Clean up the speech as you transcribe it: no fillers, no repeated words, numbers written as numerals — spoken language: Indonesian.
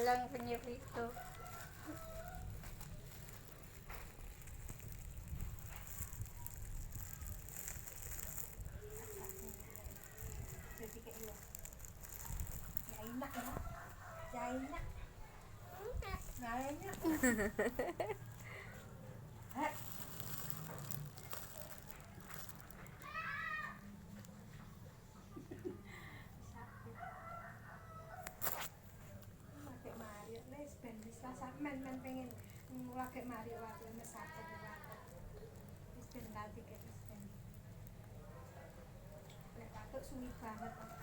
Walang pinirito. Jadi kayak iya. Ya enak ya. Ya enak. Nah enak. Heh. Sakit. Lagi Mario les ben wis rasa men pengen lagi Mario waktu mes sakit waktu. Wis ben tadi kayak wis ben. Lek waktu suwi banget.